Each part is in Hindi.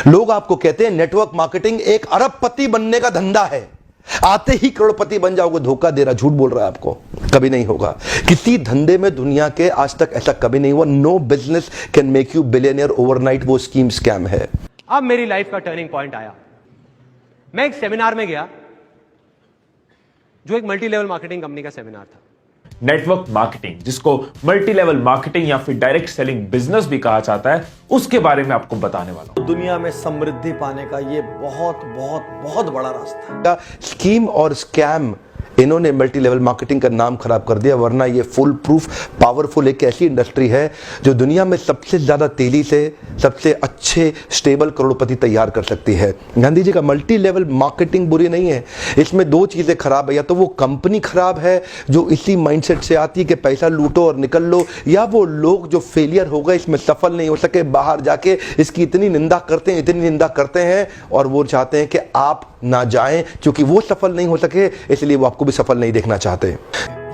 लोग आपको कहते हैं नेटवर्क मार्केटिंग एक अरबपति बनने का धंधा है, आते ही करोड़पति बन जाओगे। धोखा दे रहा, झूठ बोल रहा है आपको, कभी नहीं होगा। किसी धंधे में दुनिया के आज तक ऐसा कभी नहीं हुआ। No business can make you billionaire overnight. वो स्कीम स्कैम है। अब मेरी लाइफ का टर्निंग पॉइंट आया। मैं एक सेमिनार में गया जो एक मल्टी लेवल मार्केटिंग कंपनी का सेमिनार था। नेटवर्क मार्केटिंग, जिसको मल्टी लेवल मार्केटिंग या फिर डायरेक्ट सेलिंग बिजनेस भी कहा जाता है, उसके बारे में आपको बताने वाला हूं। दुनिया में समृद्धि पाने का ये बहुत बहुत बहुत बड़ा रास्ता है। स्कीम और स्कैम, इन्होंने मल्टी लेवल मार्केटिंग का नाम खराब कर दिया, वरना ये फुल प्रूफ पावरफुल एक ऐसी इंडस्ट्री है जो दुनिया में सबसे ज्यादा तेजी से सबसे अच्छे स्टेबल करोड़पति तैयार कर सकती है। गांधी जी का मल्टी लेवल मार्केटिंग बुरी नहीं है, इसमें दो चीजें खराब है। या तो वो कंपनी खराब है जो इसी माइंडसेट से आती है कि पैसा लूटो और निकल लो, या वो लोग जो फेलियर हो गए, इसमें सफल नहीं हो सके, बाहर जाके इसकी इतनी निंदा करते हैं और वो चाहते हैं कि आप ना जाएं, क्योंकि वो सफल नहीं हो सके इसलिए वो आपको भी सफल नहीं देखना चाहते।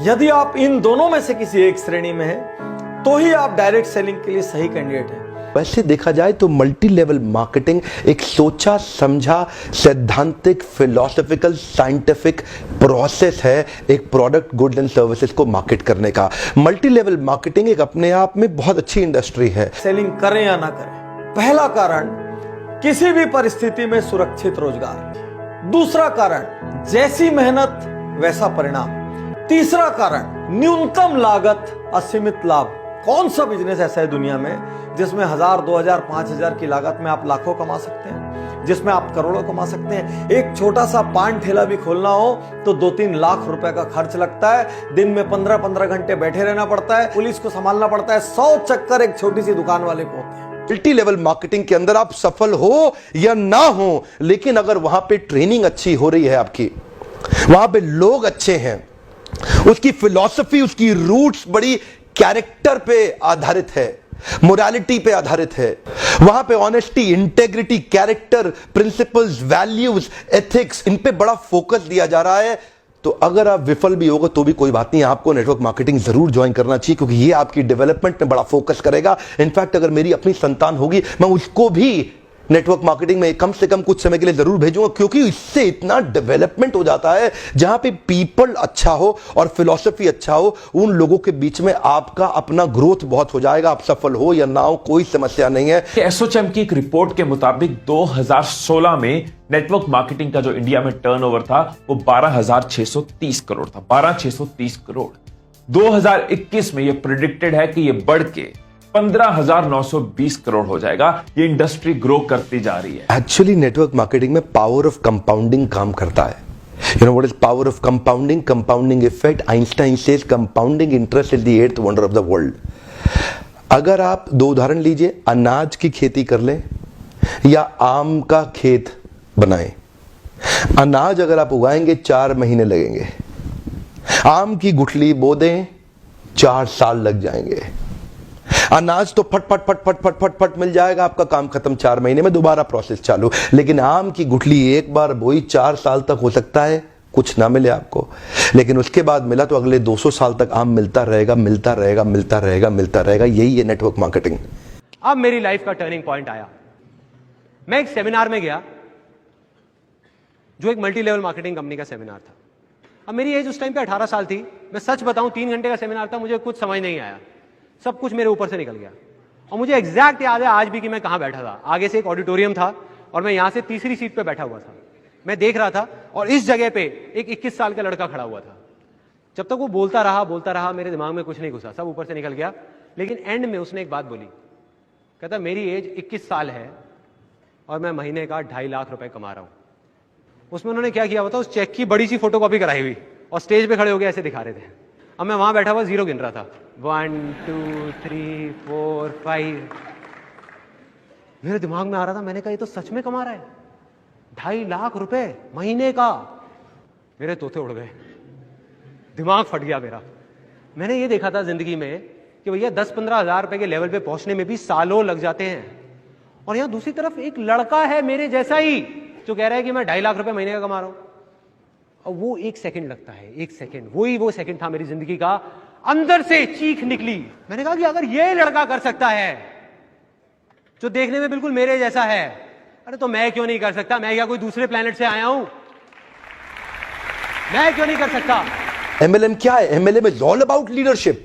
यदि आप इन दोनों में से किसी एक श्रेणी में हैं, तो ही आप डायरेक्ट सेलिंग के लिए सही कैंडिडेट हैं। वैसे देखा जाए तो मल्टी लेवल मार्केटिंग एक सोचा समझा सैद्धांतिक फिलोसॉफिकल साइंटिफिक प्रोसेस है एक प्रोडक्ट गुड्स एंड सर्विसेज को मार्केट करने का। मल्टी लेवल मार्केटिंग एक अपने आप में बहुत अच्छी इंडस्ट्री है। सेलिंग करें या ना करें, पहला कारण किसी भी परिस्थिति में सुरक्षित रोजगार, दूसरा कारण जैसी मेहनत वैसा परिणाम, तीसरा कारण न्यूनतम लागत असीमित लाभ। कौन सा बिजनेस ऐसा है दुनिया में जिसमें 1000, 2000, 5000 की लागत में आप लाखों कमा सकते हैं, जिसमें आप करोड़ों कमा सकते हैं। एक छोटा सा पान ठेला भी खोलना हो तो 2-3 लाख रुपए का खर्च लगता है। दिन में 15-15 घंटे बैठे रहना पड़ता है, पुलिस को संभालना पड़ता है, 100 चक्कर एक छोटी सी दुकान वाले को होते हैं। मल्टी लेवल मार्केटिंग के अंदर आप सफल हो या ना हो, लेकिन अगर वहां पे ट्रेनिंग अच्छी हो रही है, आपकी वहां पे लोग अच्छे हैं, उसकी फिलॉसफी, उसकी रूट्स बड़ी कैरेक्टर पे आधारित है, मोरालिटी पे आधारित है, वहां पे honesty, integrity, character, principles, values, ethics, इन पे बड़ा फोकस दिया जा रहा है, तो अगर आप विफल भी होगा तो भी कोई बात नहीं, आपको नेटवर्क मार्केटिंग जरूर ज्वाइन करना चाहिए, क्योंकि ये आपकी डेवलपमेंट में बड़ा फोकस करेगा। इनफैक्ट अगर मेरी अपनी संतान होगी, मैं उसको भी नेटवर्क मार्केटिंग में कम से कम कुछ समय के लिए जरूर भेजूंगा, क्योंकि इससे इतना डेवलपमेंट हो जाता है। जहां पे पीपल अच्छा हो और फिलॉसफी अच्छा हो, उन लोगों के बीच में आपका अपना ग्रोथ बहुत हो जाएगा। आप सफल हो या ना हो, कोई समस्या नहीं है। एसोचैम की एक रिपोर्ट के मुताबिक 2016 में नेटवर्क मार्केटिंग का जो इंडिया में टर्नओवर था वो 12,630 करोड़ था। 12,630 करोड़। 2021 में यह प्रिडिक्टेड है कि यह बढ़ के 15,920 करोड़ हो जाएगा। ये इंडस्ट्री ग्रो करती जा रही है। एक्चुअली नेटवर्क मार्केटिंग में पावर ऑफ कंपाउंडिंग काम करता है। You know what is power of compounding? Compounding effect. Einstein says compounding interest is the 8th wonder of the world. अगर आप दो उदाहरण लीजिए, अनाज की खेती कर लें या आम का खेत बनाएं। अनाज अगर आप उगाएंगे 4 महीने लगेंगे, आम की गुठली बो दें 4 साल लग जाएंगे। अनाज तो फट फट फट फट फट फट फट मिल जाएगा, आपका काम खत्म, 4 महीने में दोबारा प्रोसेस चालू। लेकिन आम की गुठली एक बार बोई 4 साल तक हो सकता है कुछ ना मिले आपको, लेकिन उसके बाद मिला तो अगले 200 साल तक आम मिलता रहेगा, मिलता रहेगा, मिलता रहेगा, मिलता रहेगा। यही है नेटवर्क मार्केटिंग। अब मेरी लाइफ का टर्निंग पॉइंट आया। मैं एक सेमिनार में गया जो एक मल्टी लेवल मार्केटिंग कंपनी का सेमिनार था। अब मेरी एज उस टाइम पे 18 साल थी। मैं सच बताऊं, 3 घंटे का सेमिनार था, मुझे कुछ समझ नहीं आया, सब कुछ मेरे ऊपर से निकल गया। और मुझे एग्जैक्ट याद है आज भी कि मैं कहां बैठा था। आगे से एक ऑडिटोरियम था और मैं यहां से तीसरी सीट पे बैठा हुआ था। मैं देख रहा था और इस जगह पे एक 21 साल का लड़का खड़ा हुआ था। जब तक वो बोलता रहा, मेरे दिमाग में कुछ नहीं घुसा, सब ऊपर से निकल गया। लेकिन एंड में उसने एक बात बोली, कहता मेरी एज 21 साल है और मैं महीने का 2.5 लाख रुपए कमा रहा हूं। उसमें उन्होंने क्या किया बताओ, उस चेक की बड़ी सी फोटोकॉपी कराई हुई और स्टेज पे खड़े हो गए ऐसे दिखा रहे थे। अब मैं वहां बैठा हुआ जीरो गिन रहा था, 1 2 3 4 5। मेरे दिमाग में आ रहा था, मैंने कहा ये तो सच में कमा रहा है 2.5 लाख रुपए महीने का। मेरे तोते उड़ गए, दिमाग फट गया मेरा। मैंने ये देखा था जिंदगी में कि भैया 10-15 हजार रुपए के लेवल पे पहुंचने में भी सालों लग जाते हैं, और यहां दूसरी तरफ एक लड़का है मेरे जैसा ही जो कह रहा है कि मैं 2.5 लाख रुपए महीने का कमा रहा हूं। और वो 1 सेकंड लगता है, 1 सेकंड, वो सेकंड था मेरी जिंदगी का। अंदर से चीख निकली। मैंने कहा कि अगर ये लड़का कर सकता है जो देखने में बिल्कुल मेरे जैसा है, अरे तो मैं क्यों नहीं कर सकता? मैं क्या कोई दूसरे प्लेनेट से आया हूं? मैं क्यों नहीं कर सकता? MLM क्या है? MLM is all about leadership.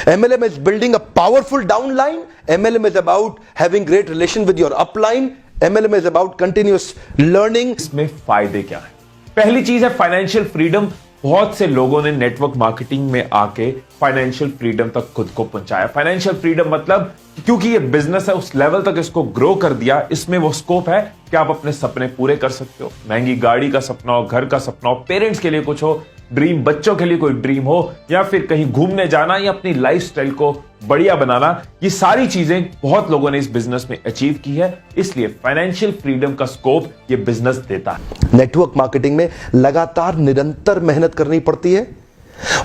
MLM is building a powerful downline. MLM is about having great relation with your upline. MLM is about continuous learning. इसमें फायदे क्या है? पहली चीज है फाइनेंशियल फ्रीडम। बहुत से लोगों ने नेटवर्क मार्केटिंग में आके फाइनेंशियल फ्रीडम तक खुद को पहुंचाया। फाइनेंशियल फ्रीडम मतलब क्योंकि ये बिजनेस है, उस लेवल तक इसको ग्रो कर दिया। इसमें वो स्कोप है कि आप अपने सपने पूरे कर सकते हो। महंगी गाड़ी का सपना हो, घर का सपना हो, पेरेंट्स के लिए कुछ हो, ड्रीम, बच्चों के लिए कोई ड्रीम हो, या फिर कहीं घूमने जाना या अपनी लाइफस्टाइल को बढ़िया बनाना, ये सारी चीजें बहुत लोगों ने इस बिजनेस में अचीव की है। इसलिए फाइनेंशियल फ्रीडम का स्कोप ये बिजनेस देता है। नेटवर्क मार्केटिंग में लगातार निरंतर मेहनत करनी पड़ती है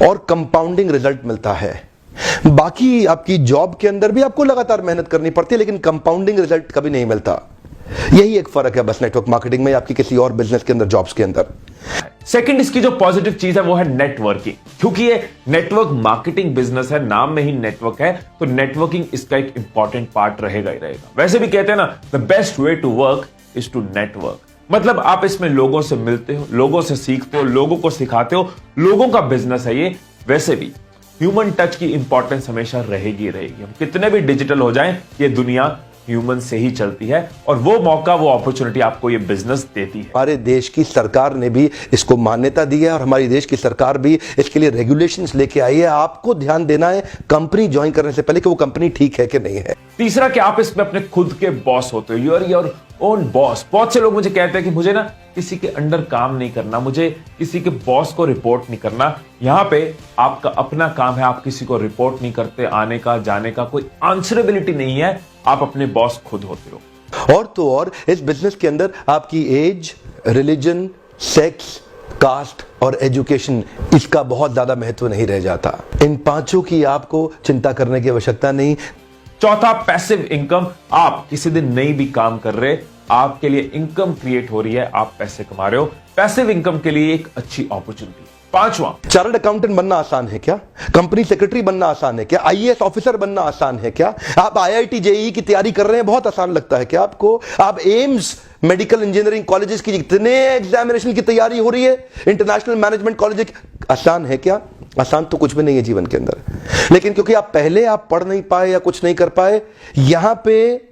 और कंपाउंडिंग रिजल्ट मिलता है। बाकी आपकी जॉब के अंदर भी आपको लगातार मेहनत करनी पड़ती है, लेकिन कंपाउंडिंग रिजल्ट कभी नहीं मिलता। यही एक फर्क है बस नेटवर्क मार्केटिंग में आपकी किसी और बिजनेस के अंदर, जॉब्स के अंदर। सेकंड, इसकी जो पॉजिटिव चीज है वो है नेटवर्किंग। क्योंकि ये नेटवर्क मार्केटिंग बिजनेस है, नाम में ही नेटवर्क है, तो नेटवर्किंग इसका एक इंपॉर्टेंट पार्ट रहेगा ही रहेगा। वैसे भी कहते हैं ना, the best way to work is to network. मतलब आप इसमें लोगों से मिलते हो, लोगों से सीखते हो, लोगों को सिखाते हो, लोगों का बिजनेस है ये। वैसे भी ह्यूमन टच की इंपॉर्टेंस हमेशा रहेगी रहेगी। हम कितने भी डिजिटल हो जाएं, ये दुनिया ह्यूमन से ही चलती है, और वो मौका, वो अपॉर्चुनिटी आपको ये बिजनेस देती है। हमारे देश की सरकार ने भी इसको मान्यता दी है और हमारी देश की सरकार भी इसके लिए रेगुलेशंस लेके आई है। आपको ध्यान देना है कंपनी ज्वाइन करने से पहले कि वो कंपनी ठीक है कि नहीं है। तीसरा कि आप इसमें अपने खुद के बॉस होते हो, you are your own boss. बहुत से लोग मुझे कहते हैं कि मुझे ना किसी के अंडर काम नहीं करना, मुझे किसी के बॉस को रिपोर्ट नहीं करना। यहां पे आपका अपना काम है, आप किसी को रिपोर्ट नहीं करते, आने का जाने का कोई आंसरेबिलिटी नहीं है, आप अपने बॉस खुद होते हो। और तो और इस बिजनेस के अंदर आपकी एज, रिलीजन, सेक्स, कास्ट और एजुकेशन, इसका बहुत ज्यादा महत्व नहीं रह जाता। इन पांचों की आपको चिंता करने की आवश्यकता नहीं। चौथा, पैसिव इनकम। आप किसी दिन नहीं भी काम कर रहे, आपके लिए इनकम क्रिएट हो रही है, आप पैसे कमा रहे हो। पैसिव इनकम के लिए एक अच्छी अपॉर्चुनिटी। पांचवा, चार्टर्ड अकाउंटेंट बनना आसान है क्या? कंपनी सेक्रेटरी बनना आसान है क्या? IAS ऑफिसर बनना आसान है क्या? आप IIT JEE की तैयारी कर रहे हैं, बहुत आसान लगता है क्या आपको? आप एम्स मेडिकल इंजीनियरिंग कॉलेजेस की जितने एग्जामिनेशन की तैयारी हो रही है, इंटरनेशनल मैनेजमेंट कॉलेज, आसान है क्या? आसान तो कुछ भी नहीं है जीवन के अंदर। लेकिन क्योंकि आप पहले पढ़ नहीं पाए या कुछ नहीं कर पाए, यहां पे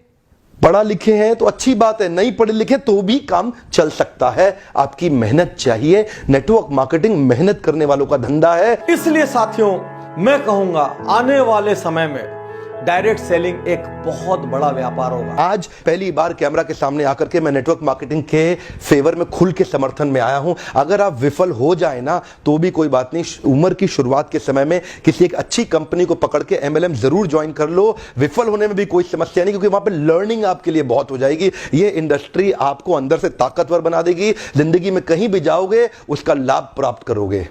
पढ़ा लिखे हैं तो अच्छी बात है, नहीं पढ़े लिखे तो भी काम चल सकता है। आपकी मेहनत चाहिए। नेटवर्क मार्केटिंग मेहनत करने वालों का धंधा है। इसलिए साथियों, मैं कहूंगा आने वाले समय में डायरेक्ट सेलिंग एक बहुत बड़ा व्यापार होगा। आज पहली बार कैमरा के सामने आकर के मैं नेटवर्क मार्केटिंग के फेवर में खुल के समर्थन में आया हूं। अगर आप विफल हो जाए ना तो भी कोई बात नहीं, उम्र की शुरुआत के समय में किसी एक अच्छी कंपनी को पकड़ के MLM जरूर ज्वाइन कर लो। विफल होने में भी कोई समस्या नहीं, क्योंकि वहां पे लर्निंग आपके लिए बहुत हो जाएगी। ये इंडस्ट्री आपको अंदर से ताकतवर बना देगी। जिंदगी में कहीं भी जाओगे उसका लाभ प्राप्त करोगे।